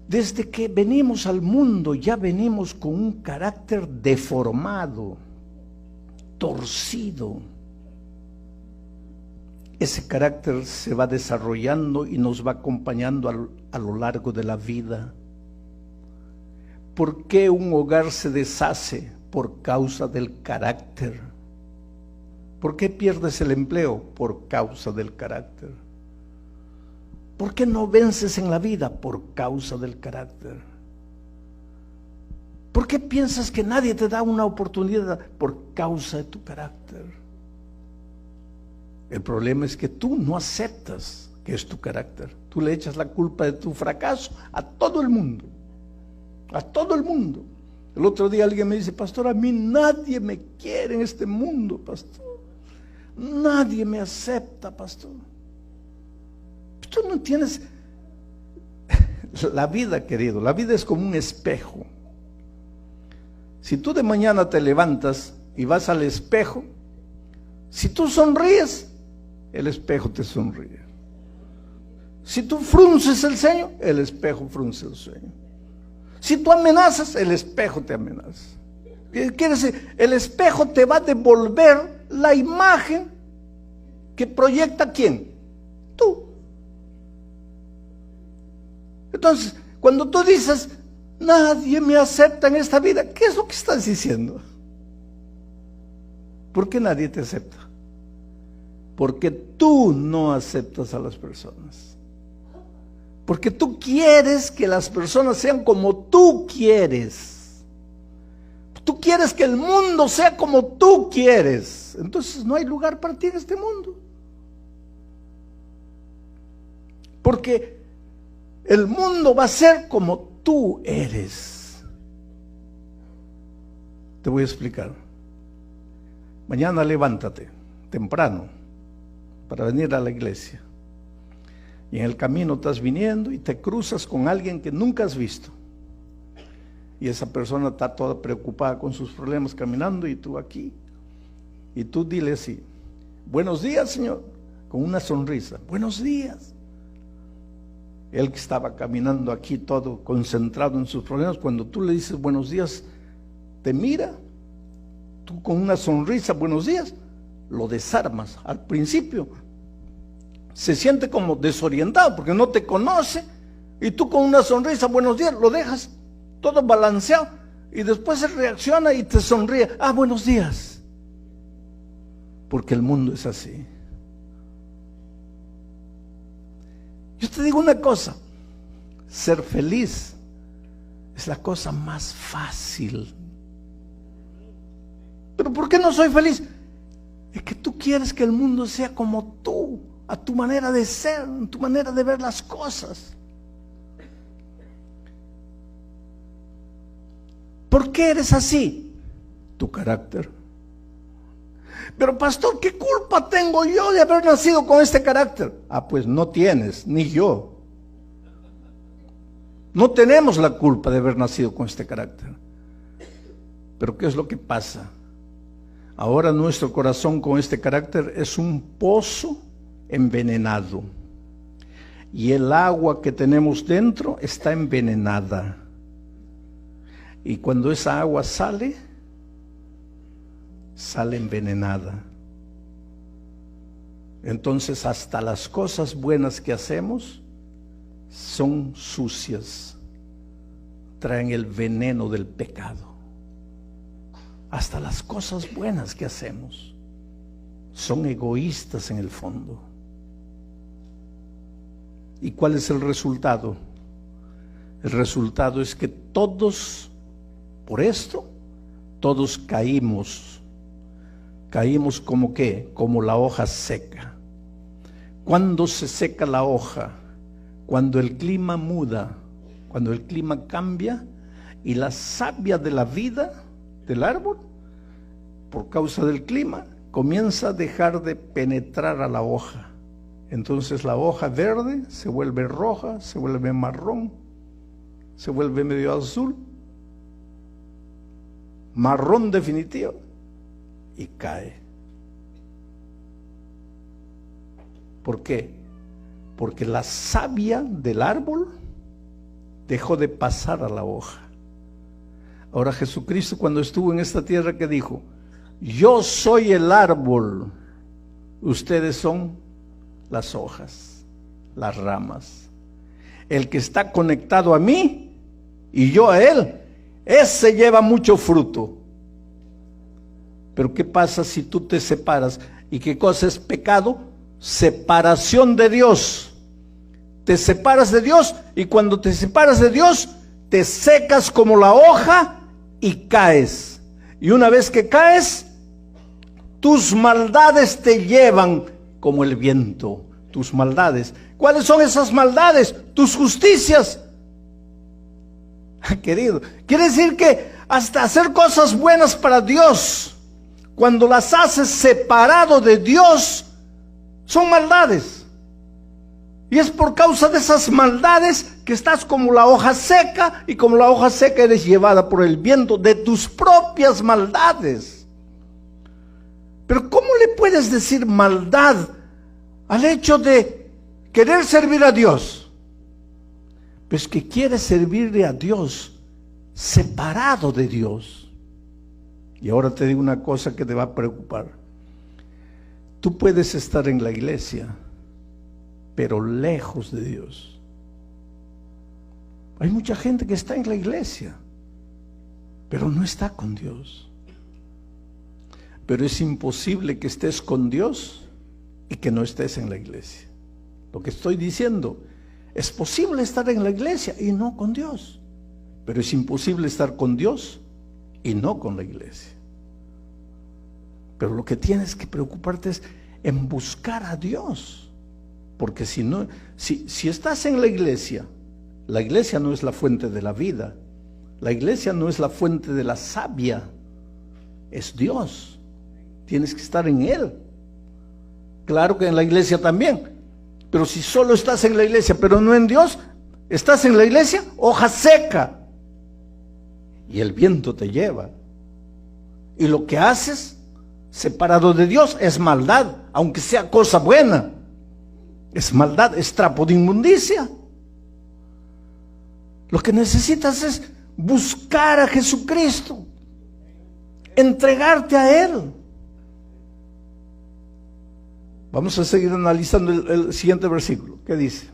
Desde que venimos al mundo ya venimos con un carácter deformado, torcido. Ese carácter se va desarrollando y nos va acompañando a lo largo de la vida. ¿Por qué un hogar se deshace? Por causa del carácter. ¿Por qué pierdes el empleo? Por causa del carácter. ¿Por qué no vences en la vida? Por causa del carácter. ¿Por qué piensas que nadie te da una oportunidad? Por causa de tu carácter. El problema es que tú no aceptas que es tu carácter. Tú le echas la culpa de tu fracaso a todo el mundo. A todo el mundo. El otro día alguien me dice: pastor, a mí nadie me quiere en este mundo, pastor. Nadie me acepta, pastor. Tú no entiendes. La vida, querido, la vida es como un espejo. Si tú de mañana te levantas y vas al espejo, si tú sonríes, el espejo te sonríe. Si tú frunces el ceño, el espejo frunce el ceño. Si tú amenazas, el espejo te amenaza. Quiere decir, el espejo te va a devolver la imagen que proyecta ¿quién? Tú. Entonces, cuando tú dices, nadie me acepta en esta vida, ¿qué es lo que estás diciendo? ¿Por qué nadie te acepta? Porque tú no aceptas a las personas. Porque tú quieres que las personas sean como tú quieres. Tú quieres que el mundo sea como tú quieres. Entonces no hay lugar para ti en este mundo. Porque el mundo va a ser como tú eres. Te voy a explicar. Mañana levántate temprano para venir a la iglesia. Y en el camino estás viniendo y te cruzas con alguien que nunca has visto. Y esa persona está toda preocupada con sus problemas caminando y tú aquí. Y tú dile así: buenos días, señor, con una sonrisa. Buenos días. Él que estaba caminando aquí todo concentrado en sus problemas, cuando tú le dices buenos días, te mira, tú con una sonrisa, buenos días, lo desarmas. Al principio se siente como desorientado porque no te conoce, y tú con una sonrisa, buenos días, lo dejas todo balanceado, y después él reacciona y te sonríe. Ah, buenos días. Porque el mundo es así. Yo te digo una cosa: ser feliz es la cosa más fácil. ¿Pero por qué no soy feliz? Es que tú quieres que el mundo sea como tú, a tu manera de ser, a tu manera de ver las cosas. ¿Por qué eres así? Tu carácter. Pero pastor, ¿qué culpa tengo yo de haber nacido con este carácter? Ah, pues no tienes, ni yo. No tenemos la culpa de haber nacido con este carácter. Pero ¿qué es lo que pasa? Ahora nuestro corazón con este carácter es un pozo envenenado. Y el agua que tenemos dentro está envenenada. Y cuando esa agua sale envenenada. Entonces hasta las cosas buenas que hacemos son sucias, traen el veneno del pecado. Hasta las cosas buenas que hacemos son egoístas en el fondo. ¿Y cuál es el resultado? El resultado es que todos, por esto, todos caímos. Caímos como ¿qué? Como la hoja seca. ¿Cuándo se seca la hoja? Cuando el clima muda, cuando el clima cambia y la savia de la vida del árbol, por causa del clima, comienza a dejar de penetrar a la hoja. Entonces la hoja verde se vuelve roja, se vuelve marrón, se vuelve medio azul, marrón definitivo, y cae. ¿Por qué? Porque la savia del árbol dejó de pasar a la hoja. Ahora Jesucristo, cuando estuvo en esta tierra, ¿qué dijo? Yo soy el árbol, ustedes son las hojas, las ramas. El que está conectado a mí y yo a él, ese lleva mucho fruto. Pero ¿qué pasa si tú te separas? ¿Y qué cosa es pecado? Separación de Dios. Te separas de Dios, y cuando te separas de Dios, te secas como la hoja y caes. Y una vez que caes, tus maldades te llevan como el viento. Tus maldades. ¿Cuáles son esas maldades? Tus justicias. Querido, quiere decir que hasta hacer cosas buenas para Dios, cuando las haces separado de Dios, son maldades. Y es por causa de esas maldades que estás como la hoja seca, y como la hoja seca eres llevada por el viento de tus propias maldades. Pero ¿cómo le puedes decir maldad al hecho de querer servir a Dios? Pues que quieres servirle a Dios separado de Dios. Y ahora te digo una cosa que te va a preocupar. Tú puedes estar en la iglesia, pero lejos de Dios. Hay mucha gente que está en la iglesia, pero no está con Dios. Pero es imposible que estés con Dios y que no estés en la iglesia. Lo que estoy diciendo, es posible estar en la iglesia y no con Dios, pero es imposible estar con Dios y no con la iglesia. Pero lo que tienes que preocuparte es en buscar a Dios, porque si no, si estás en la iglesia no es la fuente de la vida, la iglesia no es la fuente de la savia, es Dios. Tienes que estar en Él. Claro que en la iglesia también, pero si solo estás en la iglesia pero no en Dios, estás en la iglesia, hoja seca, y el viento te lleva, y lo que haces separado de Dios es maldad, aunque sea cosa buena. Es maldad, es trapo de inmundicia. Lo que necesitas es buscar a Jesucristo, entregarte a Él. Vamos a seguir analizando el siguiente versículo. ¿Qué dice?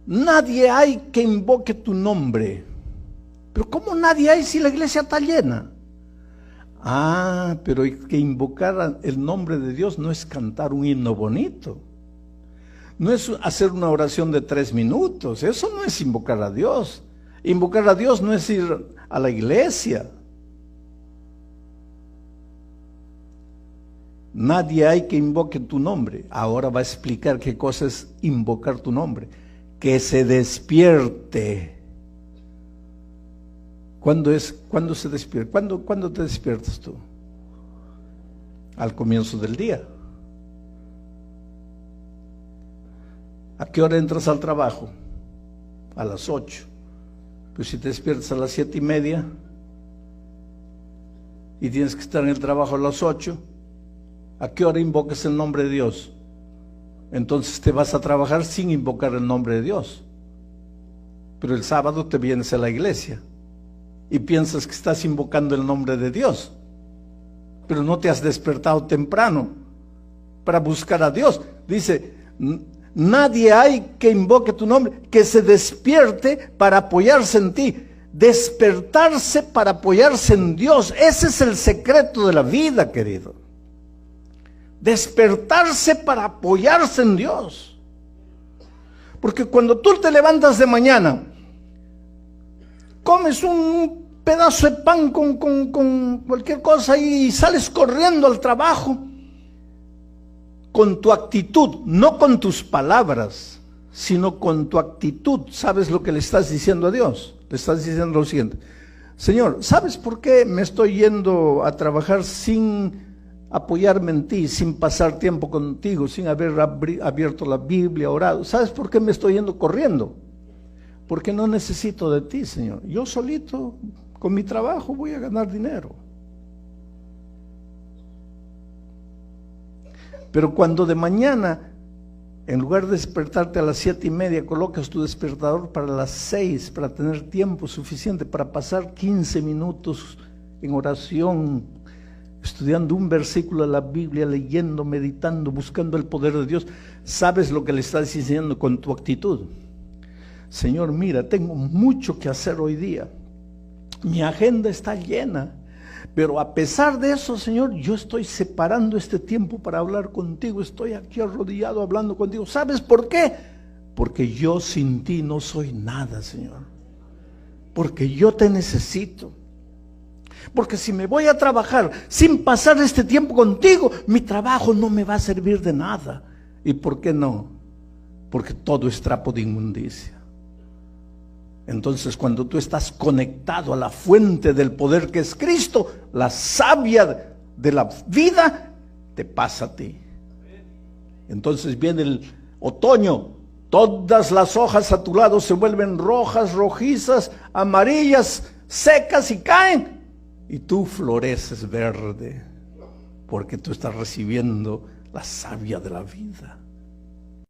Nadie hay que invoque tu nombre. Pero ¿cómo nadie hay si la iglesia está llena? Ah, pero que invocar el nombre de Dios no es cantar un himno bonito. No es hacer una oración de 3 minutos. Eso no es invocar a Dios. Invocar a Dios no es ir a la iglesia. Nadie hay que invoque tu nombre. Ahora va a explicar qué cosa es invocar tu nombre. Que se despierte. ¿Cuándo se despierta? ¿Cuándo te despiertas tú? Al comienzo del día. ¿A qué hora entras al trabajo? A las 8. Pues si te despiertas a las 7:30 y tienes que estar en el trabajo a las 8, ¿a qué hora invocas el nombre de Dios? Entonces te vas a trabajar sin invocar el nombre de Dios. Pero el sábado te vienes a la iglesia y piensas que estás invocando el nombre de Dios, pero no te has despertado temprano para buscar a Dios. Dice, nadie hay que invoque tu nombre, que se despierte para apoyarse en ti. Despertarse para apoyarse en Dios, ese es el secreto de la vida, querido. Despertarse para apoyarse en Dios. Porque cuando tú te levantas de mañana, comes un pedazo de pan con cualquier cosa y sales corriendo al trabajo, con tu actitud, no con tus palabras, sino con tu actitud. ¿Sabes lo que le estás diciendo a Dios? Le estás diciendo lo siguiente: Señor, ¿sabes por qué me estoy yendo a trabajar sin apoyarme en ti, sin pasar tiempo contigo, sin haber abierto la Biblia, orado? ¿Sabes por qué me estoy yendo corriendo? Porque no necesito de ti, Señor. Yo solito, con mi trabajo, voy a ganar dinero. Pero cuando de mañana En lugar de despertarte a las 7:30, colocas tu despertador para las 6, para tener tiempo suficiente para pasar 15 minutos en oración, estudiando un versículo de la Biblia, leyendo, meditando, buscando el poder de Dios. ¿Sabes lo que le estás diciendo con tu actitud? Señor, mira, tengo mucho que hacer hoy día. Mi agenda está llena. Pero a pesar de eso, Señor, yo estoy separando este tiempo para hablar contigo. Estoy aquí arrodillado hablando contigo. ¿Sabes por qué? Porque yo sin ti no soy nada, Señor. Porque yo te necesito. Porque si me voy a trabajar sin pasar este tiempo contigo, mi trabajo no me va a servir de nada. ¿Y por qué no? Porque todo es trapo de inmundicia. Entonces, cuando tú estás conectado a la fuente del poder que es Cristo, la savia de la vida te pasa a ti. Entonces viene el otoño, todas las hojas a tu lado se vuelven rojas, rojizas, amarillas, secas y caen. Y tú floreces verde, porque tú estás recibiendo la savia de la vida.